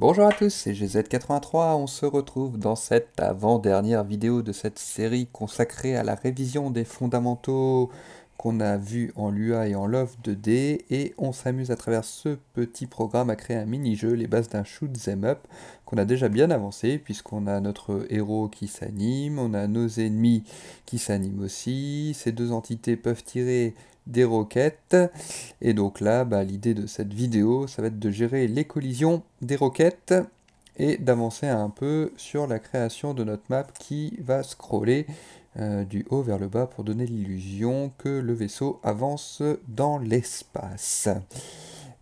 Bonjour à tous, c'est GZ83, on se retrouve dans cette avant-dernière vidéo de cette série consacrée à la révision des fondamentaux qu'on a vus en Lua et en Love 2D, et on s'amuse à travers ce petit programme à créer un mini-jeu, les bases d'un shoot 'em up, qu'on a déjà bien avancé, puisqu'on a notre héros qui s'anime, on a nos ennemis qui s'animent aussi, ces deux entités peuvent tirer des roquettes, et donc là, l'idée de cette vidéo, ça va être de gérer les collisions des roquettes et d'avancer un peu sur la création de notre map qui va scroller du haut vers le bas pour donner l'illusion que le vaisseau avance dans l'espace.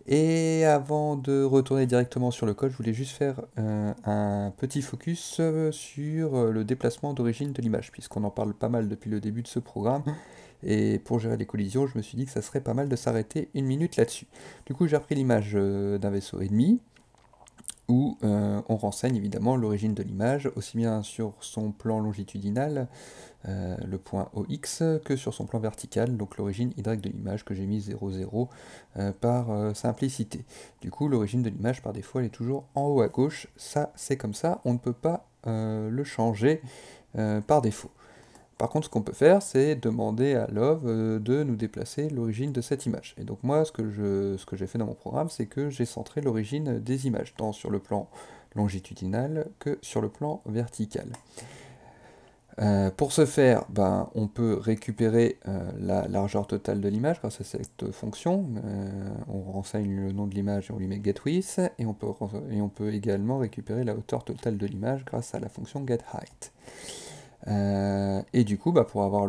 Et avant de retourner directement sur le code, je voulais juste faire un petit focus sur le déplacement d'origine de l'image, puisqu'on en parle pas mal depuis le début de ce programme. Et pour gérer les collisions, je me suis dit que ça serait pas mal de s'arrêter une minute là-dessus. Du coup, j'ai repris l'image d'un vaisseau ennemi, où on renseigne évidemment l'origine de l'image, aussi bien sur son plan longitudinal, le point OX, que sur son plan vertical, donc l'origine Y de l'image que j'ai mis 0, 0 par simplicité. Du coup, l'origine de l'image par défaut, elle est toujours en haut à gauche. Ça, c'est comme ça, on ne peut pas le changer par défaut. Par contre, ce qu'on peut faire, c'est demander à Love de nous déplacer l'origine de cette image. Et donc moi, ce que j'ai fait dans mon programme, c'est que j'ai centré l'origine des images, tant sur le plan longitudinal que sur le plan vertical. Pour ce faire, on peut récupérer la largeur totale de l'image grâce à cette fonction. On renseigne le nom de l'image et on lui met getWidth, et on peut également récupérer la hauteur totale de l'image grâce à la fonction getHeight. Et du coup, pour avoir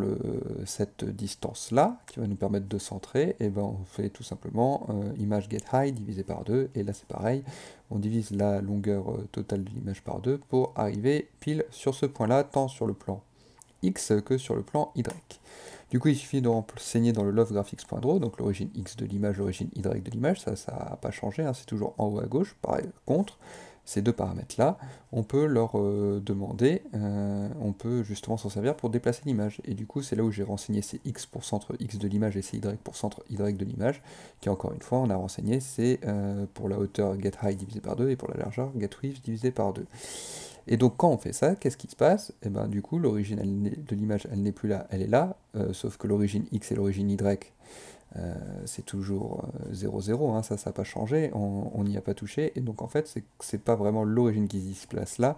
cette distance-là, qui va nous permettre de centrer, et on fait tout simplement image getHeight divisé par 2, et là c'est pareil, on divise la longueur totale de l'image par 2 pour arriver pile sur ce point-là, tant sur le plan X que sur le plan Y. Du coup, il suffit de renseigner dans le lovegraphics.draw, donc l'origine X de l'image, l'origine Y de l'image, ça n'a pas changé, hein, c'est toujours en haut à gauche. Par contre, ces deux paramètres-là, on peut leur demander, on peut justement s'en servir pour déplacer l'image. Et du coup, c'est là où j'ai renseigné ces X pour centre X de l'image et ces Y pour centre Y de l'image, qui encore une fois, on a renseigné, c'est pour la hauteur getHeight divisé par 2 et pour la largeur getWidth divisé par 2. Et donc quand on fait ça, qu'est-ce qui se passe? Et du coup, l'origine de l'image, elle n'est plus là, elle est là, sauf que l'origine X et l'origine Y, c'est toujours 0, 0, hein, ça n'a pas changé, on n'y a pas touché, et donc en fait, c'est pas vraiment l'origine qui se place là,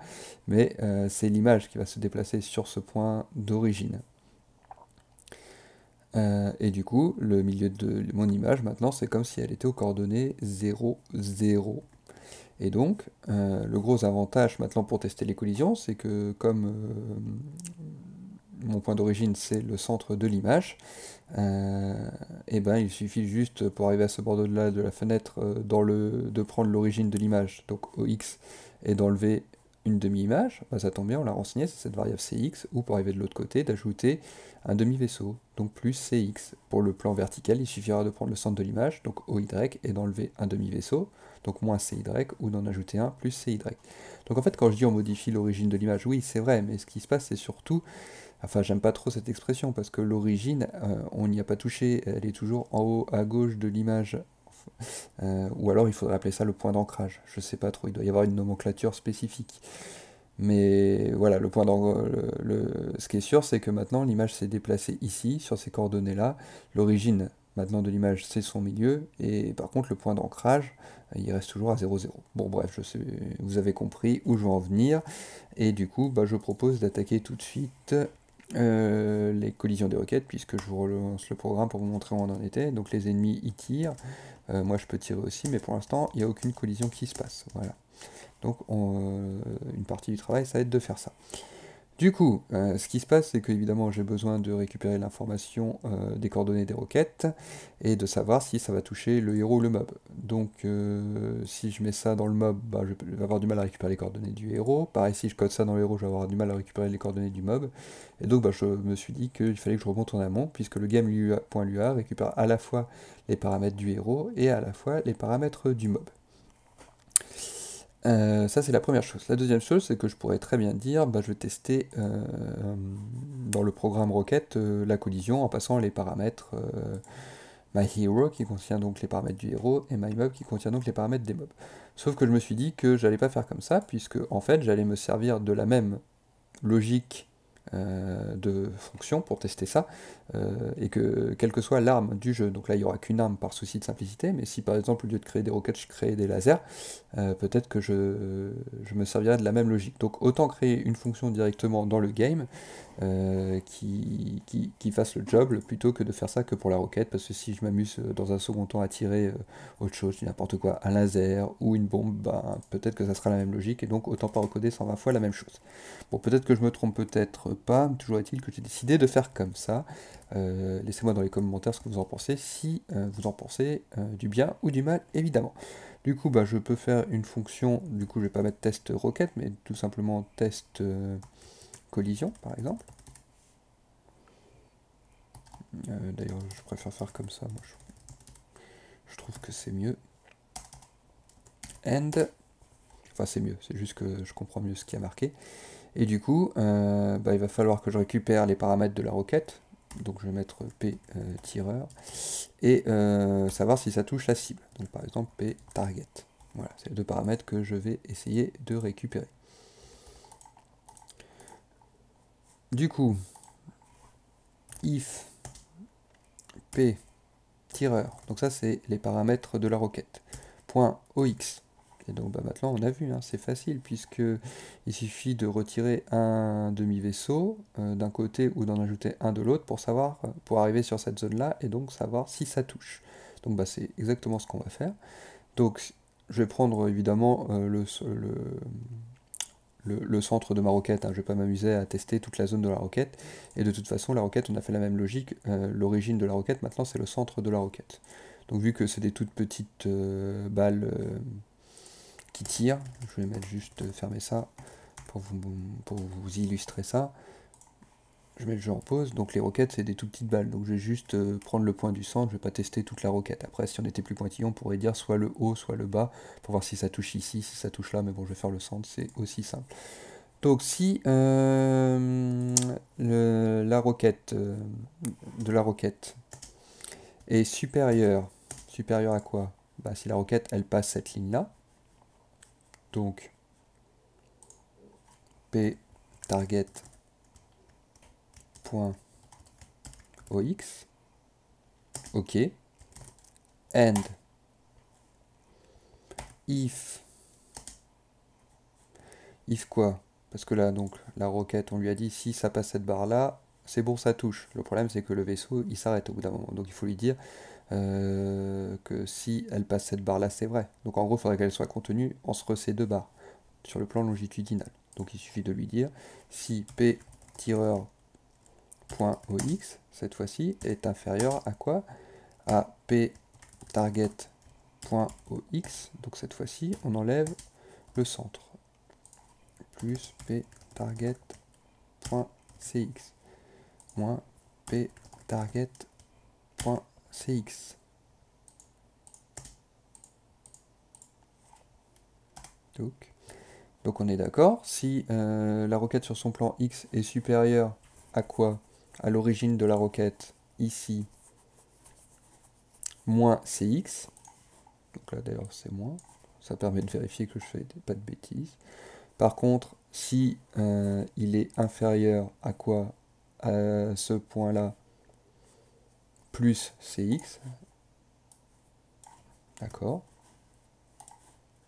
mais c'est l'image qui va se déplacer sur ce point d'origine. Et du coup, le milieu de mon image, maintenant, c'est comme si elle était aux coordonnées 0, 0. Et donc, le gros avantage maintenant pour tester les collisions, c'est que comme mon point d'origine c'est le centre de l'image, il suffit juste pour arriver à ce bord-là de la fenêtre de prendre l'origine de l'image, donc OX, et d'enlever une demi-image, ça tombe bien, on l'a renseigné, c'est cette variable CX, ou pour arriver de l'autre côté, d'ajouter un demi-vaisseau, donc plus CX. Pour le plan vertical, il suffira de prendre le centre de l'image, donc OY, et d'enlever un demi-vaisseau, donc moins CY, ou d'en ajouter un, plus CY. Donc en fait, quand je dis on modifie l'origine de l'image, oui, c'est vrai, mais ce qui se passe, c'est surtout, enfin, j'aime pas trop cette expression, parce que l'origine, on n'y a pas touché, elle est toujours en haut à gauche de l'image, ou alors il faudrait appeler ça le point d'ancrage, je sais pas trop, il doit y avoir une nomenclature spécifique. Mais voilà, ce qui est sûr, c'est que maintenant l'image s'est déplacée ici, sur ces coordonnées-là. L'origine maintenant de l'image, c'est son milieu, et par contre le point d'ancrage, il reste toujours à 0, 0. Bon bref, je sais, vous avez compris où je veux en venir, et du coup, je propose d'attaquer tout de suite les collisions des roquettes, puisque je vous relance le programme pour vous montrer où on en était. Donc les ennemis y tirent, moi je peux tirer aussi, mais pour l'instant, il n'y a aucune collision qui se passe. Voilà. Donc une partie du travail, ça va être de faire ça. Du coup, ce qui se passe, c'est que évidemment j'ai besoin de récupérer l'information des coordonnées des roquettes et de savoir si ça va toucher le héros ou le mob. Donc si je mets ça dans le mob, je vais avoir du mal à récupérer les coordonnées du héros. Pareil, si je code ça dans le héros, je vais avoir du mal à récupérer les coordonnées du mob. Et donc je me suis dit qu'il fallait que je remonte en amont, puisque le game.lua récupère à la fois les paramètres du héros et à la fois les paramètres du mob. Ça c'est la première chose. La deuxième chose, c'est que je pourrais très bien dire, je vais tester dans le programme Rocket la collision en passant les paramètres my hero qui contient donc les paramètres du héros et my mob qui contient donc les paramètres des mobs. Sauf que je me suis dit que j'allais pas faire comme ça, puisque en fait j'allais me servir de la même logique de fonction pour tester ça, et que quelle que soit l'arme du jeu, donc là il n'y aura qu'une arme par souci de simplicité, mais si par exemple au lieu de créer des roquettes je créais des lasers, peut-être que je me servirais de la même logique. Donc autant créer une fonction directement dans le game qui fasse le job plutôt que de faire ça que pour la roquette, parce que si je m'amuse dans un second temps à tirer autre chose, n'importe quoi, un laser ou une bombe, ben, peut-être que ça sera la même logique et donc autant pas recoder 120 fois la même chose. Bon, peut-être que je me trompe, peut-être pas, mais toujours est-il que j'ai décidé de faire comme ça. Laissez-moi dans les commentaires ce que vous en pensez, si vous en pensez du bien ou du mal, évidemment. Du coup, bah, je peux faire une fonction, du coup je vais pas mettre test roquette, mais tout simplement test collision, par exemple. D'ailleurs, je préfère faire comme ça, moi je trouve que c'est mieux. And, enfin c'est mieux, c'est juste que je comprends mieux ce qui a marqué. Et du coup, bah, il va falloir que je récupère les paramètres de la requête. Donc je vais mettre P tireur et savoir si ça touche la cible. Donc par exemple P target. Voilà, c'est les deux paramètres que je vais essayer de récupérer. Du coup, if P tireur, donc ça c'est les paramètres de la requête, point .ox. Et donc bah, maintenant on a vu, hein, c'est facile puisque il suffit de retirer un demi-vaisseau d'un côté ou d'en ajouter un de l'autre pour savoir, pour arriver sur cette zone là et donc savoir si ça touche. Donc bah, c'est exactement ce qu'on va faire. Donc je vais prendre évidemment le centre de ma requête, hein. Je ne vais pas m'amuser à tester toute la zone de la requête, et de toute façon la requête on a fait la même logique, l'origine de la requête maintenant c'est le centre de la requête. Donc vu que c'est des toutes petites balles qui tirent, je vais mettre juste fermer ça pour vous illustrer ça. Je mets le jeu en pause, donc les roquettes c'est des tout petites balles, donc je vais juste prendre le point du centre, je vais pas tester toute la roquette. Après si on était plus pointillon on pourrait dire soit le haut soit le bas, pour voir si ça touche ici, si ça touche là, mais bon je vais faire le centre, c'est aussi simple. Donc si la roquette de la roquette est supérieure à quoi? Bah, si la roquette elle passe cette ligne là, donc P target point .ox, ok, and if quoi? Parce que là donc la roquette on lui a dit si ça passe cette barre là c'est bon ça touche. Le problème c'est que le vaisseau il s'arrête au bout d'un moment, donc il faut lui dire que si elle passe cette barre là c'est vrai. Donc en gros il faudrait qu'elle soit contenue entre ces deux barres sur le plan longitudinal. Donc il suffit de lui dire si P tireur .ox cette fois-ci est inférieur à quoi? À P target .ox, donc cette fois-ci on enlève le centre plus P target .cx moins P target .cx. Donc on est d'accord, si la requête sur son plan X est supérieure à quoi? À l'origine de la requête, ici, moins Cx. Donc là d'ailleurs c'est moins. Ça permet de vérifier que je fais pas de bêtises. Par contre, si il est inférieur à quoi? À ce point-là, plus Cx. D'accord.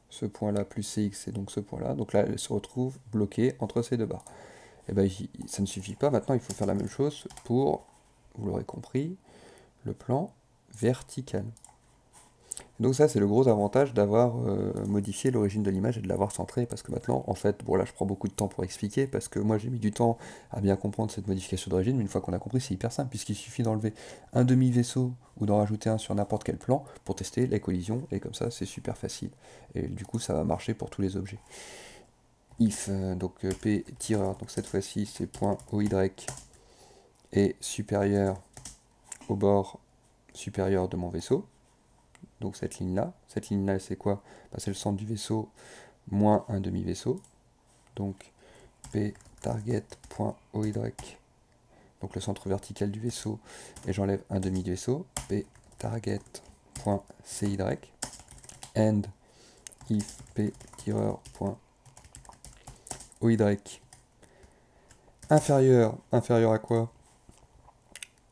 Ce point-là plus Cx, c'est donc ce point-là. Donc là, elle se retrouve bloquée entre ces deux barres. Et bien, ça ne suffit pas. Maintenant, il faut faire la même chose pour, vous l'aurez compris, le plan vertical. Donc ça, c'est le gros avantage d'avoir modifié l'origine de l'image et de l'avoir centré, parce que maintenant, en fait, bon là, je prends beaucoup de temps pour expliquer, parce que moi, j'ai mis du temps à bien comprendre cette modification d'origine, mais une fois qu'on a compris, c'est hyper simple, puisqu'il suffit d'enlever un demi-vaisseau ou d'en rajouter un sur n'importe quel plan pour tester les collisions, et comme ça, c'est super facile. Et du coup, ça va marcher pour tous les objets. If, donc P tireur, donc cette fois-ci, c'est point OY est supérieur au bord supérieur de mon vaisseau. Donc cette ligne-là c'est quoi? Bah, c'est le centre du vaisseau moins un demi-vaisseau. Donc P target.oy, donc le centre vertical du vaisseau, et j'enlève un demi-vaisseau, P target.cy and if p-point oy inférieur à quoi?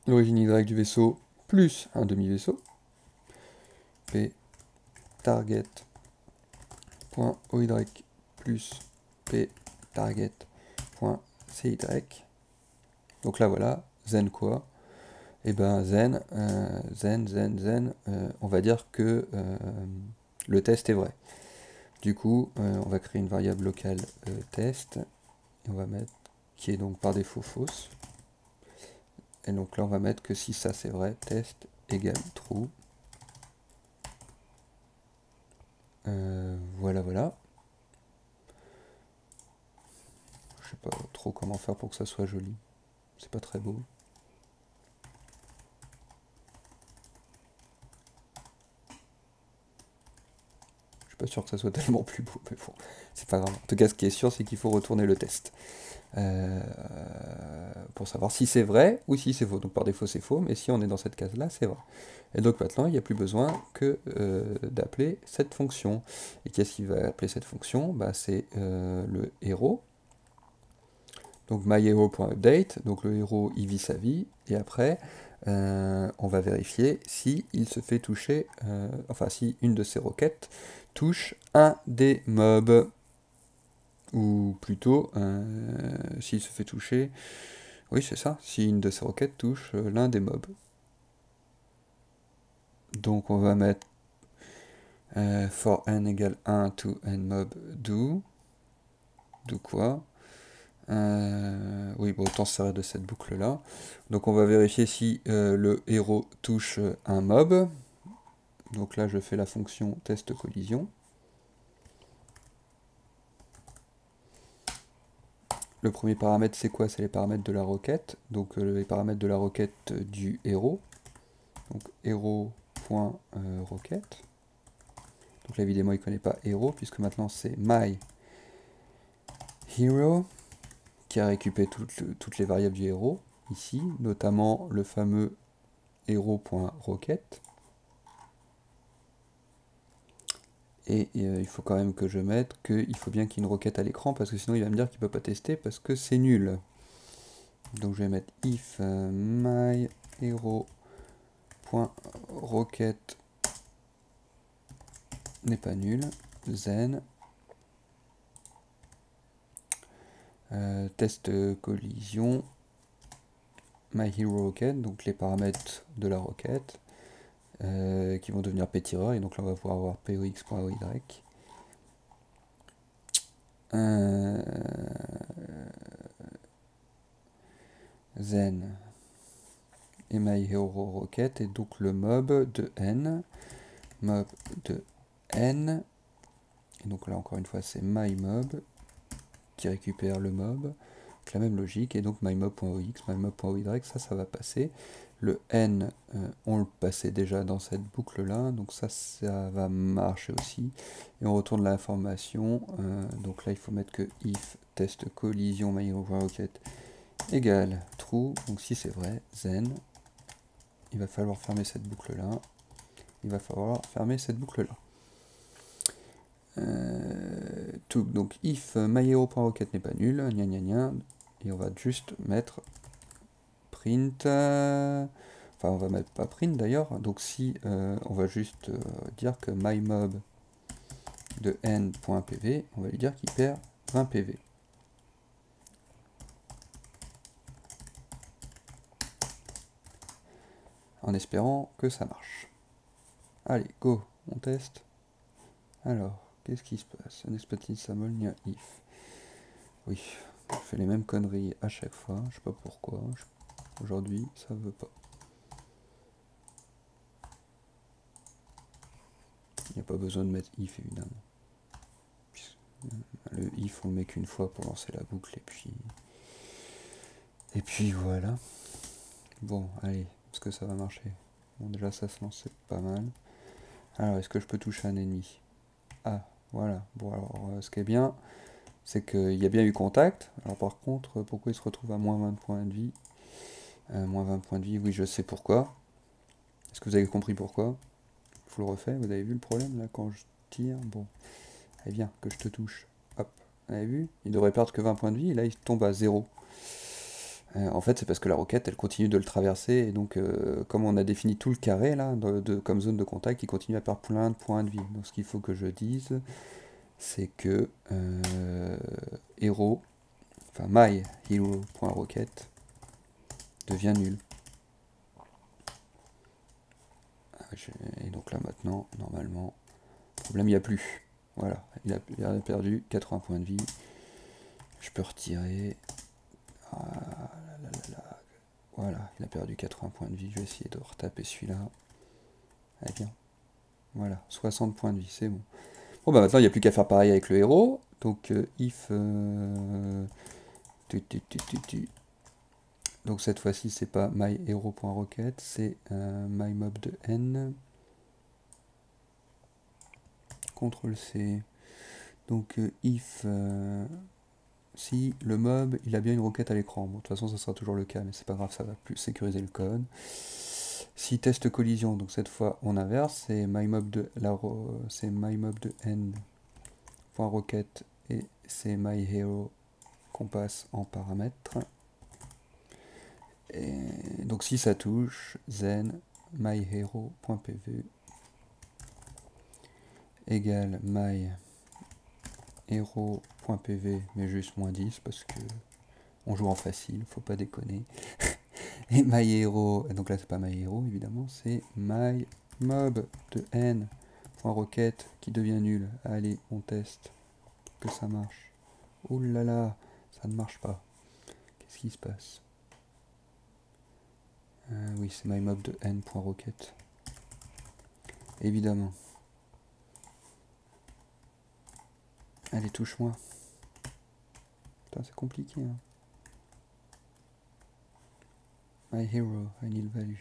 L'origine y du vaisseau plus un demi-vaisseau. P target.oy plus p target.cy. Donc là voilà, zen quoi? Et ben zen, on va dire que le test est vrai. Du coup, on va créer une variable locale test, et on va mettre, qui est donc par défaut fausse. Et donc là, on va mettre que si ça c'est vrai, test égale true. Voilà, voilà. Je sais pas trop comment faire pour que ça soit joli. C'est pas très beau. Je suis pas sûr que ça soit tellement plus beau, mais bon, c'est pas grave. En tout cas, ce qui est sûr, c'est qu'il faut retourner le test. Pour savoir si c'est vrai ou si c'est faux. Donc par défaut c'est faux, mais si on est dans cette case-là, c'est vrai. Et donc maintenant, il n'y a plus besoin que d'appeler cette fonction. Et qu'est-ce qui va appeler cette fonction? Bah, c'est le héros. Donc myHero.update, donc le héros il vit sa vie, et après on va vérifier si il se fait toucher, enfin si une de ces requêtes touche un des mobs, ou plutôt s'il se fait toucher, oui c'est ça, si une de ces requêtes touche l'un des mobs. Donc on va mettre for n égale 1 to n mob do quoi? Oui, bon, autant se servir de cette boucle là. Donc on va vérifier si le héros touche un mob. Donc là je fais la fonction test collision. Le premier paramètre c'est quoi? C'est les paramètres de la requête. Donc les paramètres de la requête du héros. Donc héros.requête. Donc là évidemment il ne connaît pas héros puisque maintenant c'est my hero qui a récupéré toutes les variables du héros ici, notamment le fameux héros.requête. Et il faut quand même que je mette qu'il faut bien qu'il y ait une requête à l'écran parce que sinon il va me dire qu'il ne peut pas tester parce que c'est nul. Donc je vais mettre if myHero.requête n'est pas nul, zen test collision myHeroRocket, donc les paramètres de la requête qui vont devenir p-tireur, et donc là on va pouvoir avoir pox.oy. Zen et myHeroRocket, et donc le mob de n, et donc là encore une fois c'est myMob qui récupère le mob, donc la même logique, et donc myMob.ox, myMob.oy, ça va passer. Le n, on le passait déjà dans cette boucle là, donc ça va marcher aussi, et on retourne l'information, donc là il faut mettre que if test collision myHero.rocket égale true, donc si c'est vrai, zen, il va falloir fermer cette boucle là, donc if myHero.rocket n'est pas nul, gna gna gna, et on va juste mettre print, enfin on va mettre pas print d'ailleurs, donc si on va juste dire que myMob de n.pv, on va lui dire qu'il perd 20 PV. En espérant que ça marche. Allez, go, on teste. Alors, qu'est-ce qui se passe? Samolnia if. Oui, je fais les mêmes conneries à chaque fois, je sais pas pourquoi. Aujourd'hui, ça veut pas. Il n'y a pas besoin de mettre if évidemment. Le if on le met qu'une fois pour lancer la boucle et puis voilà. Bon, allez, est-ce que ça va marcher? Bon, déjà ça se lance, c'est pas mal. Alors, est-ce que je peux toucher un ennemi? Ah, voilà. Bon, alors, ce qui est bien, c'est qu'il y a bien eu contact. Alors par contre, pourquoi il se retrouve à moins 20 points de vie? Moins 20 points de vie, oui, je sais pourquoi. Est-ce que vous avez compris pourquoi? Je vous le refais, vous avez vu le problème là quand je tire? Bon, allez viens, que je te touche. Hop, vous avez vu? Il devrait perdre que 20 points de vie, et là il tombe à 0. En fait, c'est parce que la roquette, elle continue de le traverser, et donc, comme on a défini tout le carré, là, comme zone de contact, il continue à perdre plein de points de vie. Donc, ce qu'il faut que je dise, c'est que hero, enfin myHero.rocket devient nul. Et donc là, maintenant, normalement, problème, il n'y a plus. Voilà, il a perdu 80 points de vie. Je peux retirer. Ah, là, là, là. Voilà, il a perdu 80 points de vie. Je vais essayer de retaper celui-là. Allez, bien. Voilà, 60 points de vie, c'est bon. Bon, bah maintenant, il n'y a plus qu'à faire pareil avec le héros. Donc, if... Donc, cette fois-ci, c'est pas myHero.rocket, c'est mymob de n. CTRL-C. Donc, if... si le mob, il a bien une roquette à l'écran. Bon, de toute façon, ça sera toujours le cas, mais c'est pas grave, ça va plus sécuriser le code. Si test collision, donc cette fois on inverse, c'est mymob de n.rocket et c'est myHero qu'on passe en paramètre. Et donc si ça touche, then myHero.pv égale myHero.pv, mais juste moins 10 parce que on joue en facile, faut pas déconner. Et myHero, donc là c'est pas myHero évidemment, c'est mymob de n.rocket qui devient nul. Allez, on teste que ça marche. Oh là là, ça ne marche pas. Qu'est-ce qui se passe? Oui, c'est mymob de n.rocket. Évidemment. Allez, touche-moi. Putain, c'est compliqué. Hein. myHero, a nil value.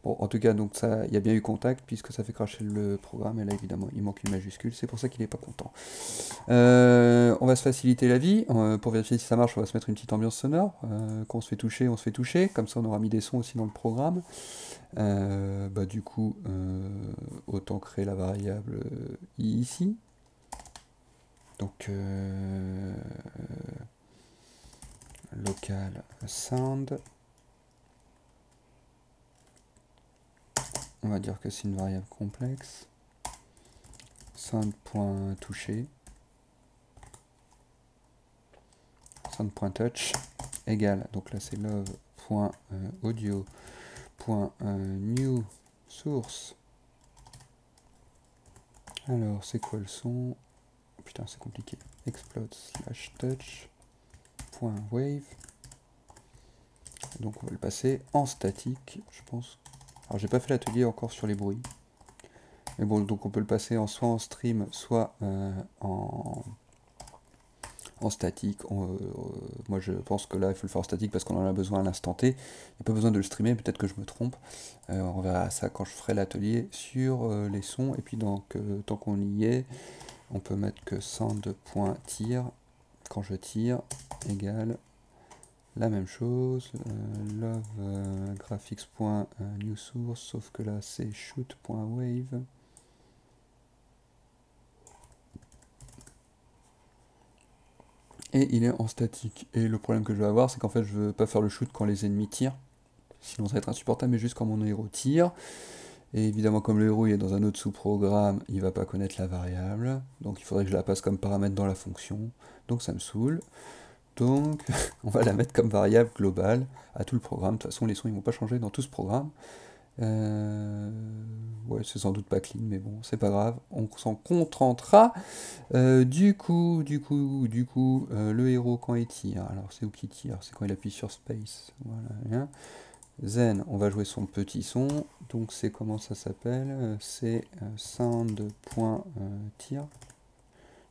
Bon, en tout cas, donc ça, il y a bien eu contact puisque ça fait cracher le programme. Et là, évidemment, il manque une majuscule. C'est pour ça qu'il n'est pas content. On va se faciliter la vie. Pour vérifier si ça marche, on va se mettre une petite ambiance sonore. Quand on se fait toucher, on se fait toucher. Comme ça, on aura mis des sons aussi dans le programme. Du coup, autant créer la variable i ici. Donc, local sound. On va dire que c'est une variable complexe. Sound.toucher. Sound.touch égale, donc là c'est love.audio.new source. Alors c'est quoi le son? Putain c'est compliqué. Explode slash touch.wave. Donc on va le passer en statique, je pense. Alors j'ai pas fait l'atelier encore sur les bruits. Mais bon, donc on peut le passer soit en stream, soit en statique. Moi je pense que là il faut le faire en statique parce qu'on en a besoin à l'instant T. Il n'y a pas besoin de le streamer, peut-être que je me trompe. On verra ça quand je ferai l'atelier sur les sons. Et puis donc, tant qu'on y est, on peut mettre que sound.tire. Quand je tire, égale la même chose. Love graphics.newSource, sauf que là c'est shoot.wave. Et il est en statique. Et le problème que je vais avoir, c'est qu'en fait, je veux pas faire le shoot quand les ennemis tirent. Sinon, ça va être insupportable, mais juste quand mon héros tire. Et évidemment, comme le héros il est dans un autre sous-programme, il va pas connaître la variable. Donc, il faudrait que je la passe comme paramètre dans la fonction. Donc, ça me saoule. Donc, on va la mettre comme variable globale à tout le programme. De toute façon, les sons, ils vont pas changer dans tout ce programme. Ouais, c'est sans doute pas clean, mais bon, c'est pas grave, on s'en contentera. Du coup, le héros quand il tire, alors c'est où qu'il tire? C'est quand il appuie sur space. Voilà. Then, on va jouer son petit son. Donc c'est comment ça s'appelle? C'est sound.tire.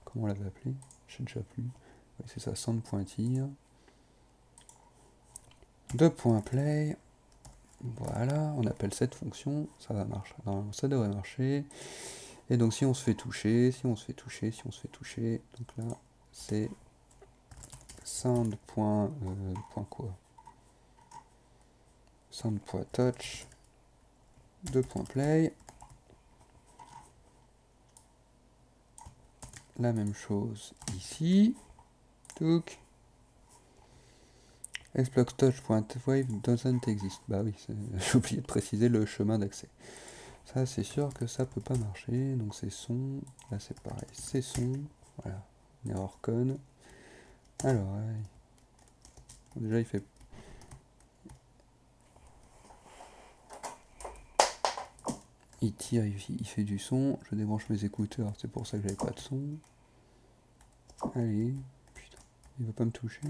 Comment on l'avait appelé? Je sais déjà plus. Ouais, c'est ça, sound.tire. 2.play. Voilà, on appelle cette fonction, ça va marcher. Normalement, ça devrait marcher. Et donc si on se fait toucher, donc là c'est sound.touch 2.play. La même chose ici. Touk. Exploit.touch.wave doesn't exist. Bah oui, j'ai oublié de préciser le chemin d'accès. Ça, c'est sûr que ça peut pas marcher. Donc c'est son. Là, c'est pareil. C'est son. Voilà. Une erreur conne. Alors, ouais. Déjà, il fait. Il tire, il fait du son. Je débranche mes écouteurs. C'est pour ça que j'avais pas de son. Allez. Putain. Il va pas me toucher.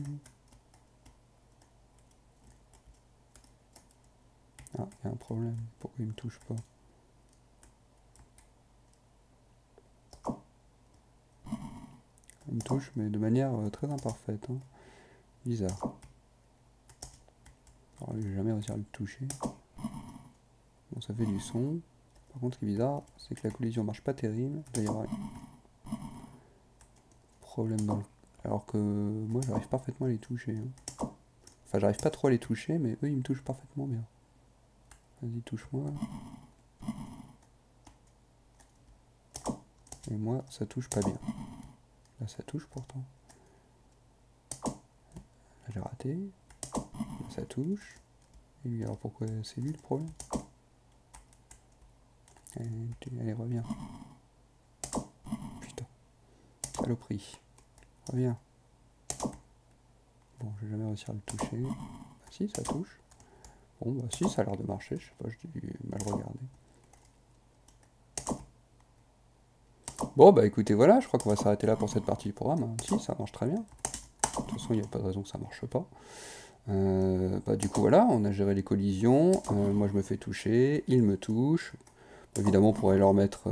Ah, il y a un problème. Pourquoi il me touche pas? Il me touche, mais de manière très imparfaite. Hein. Bizarre. Alors, j'ai jamais réussi à le toucher. Bon, ça fait du son. Par contre, ce qui est bizarre, c'est que la collision marche pas terrible. Il doit y avoir un problème dans le... Alors que moi, j'arrive parfaitement à les toucher. Hein. Enfin, j'arrive pas trop à les toucher, mais eux, ils me touchent parfaitement bien. Vas-y, touche-moi. Et moi, ça touche pas bien. Là, ça touche pourtant. Là, j'ai raté. Là, ça touche. Et lui, alors pourquoi c'est lui le problème? Allez, reviens. Putain. Saloperie. Reviens. Bon, j'ai jamais réussi à le toucher. Bah, si, ça touche. Bon, bah si, ça a l'air de marcher. Je sais pas, j'ai dû mal regarder. Bon, bah écoutez, voilà, je crois qu'on va s'arrêter là pour cette partie du programme. Hein. Si, ça marche très bien. De toute façon, il n'y a pas de raison que ça marche pas. Bah, du coup, voilà, on a géré les collisions. Moi, je me fais toucher. Il me touche. Évidemment, on pourrait leur mettre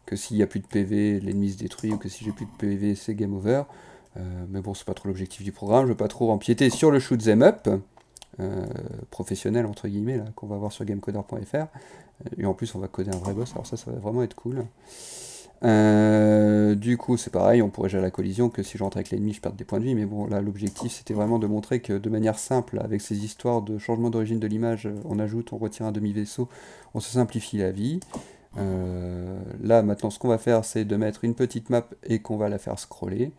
que s'il n'y a plus de PV, l'ennemi se détruit, ou que si j'ai plus de PV, c'est game over. Mais bon, c'est pas trop l'objectif du programme. Je veux pas trop empiéter sur le shoot 'em up professionnel, entre guillemets, là, qu'on va voir sur gamecoder.fr. Et en plus, on va coder un vrai boss. Alors ça va vraiment être cool. Du coup, c'est pareil, on pourrait gérer la collision, que si je rentre avec l'ennemi, je perds des points de vie, mais bon, là, l'objectif, c'était vraiment de montrer que de manière simple, avec ces histoires de changement d'origine de l'image, on ajoute, on retire un demi-vaisseau, on se simplifie la vie. Là, maintenant, ce qu'on va faire, c'est de mettre une petite map et qu'on va la faire scroller.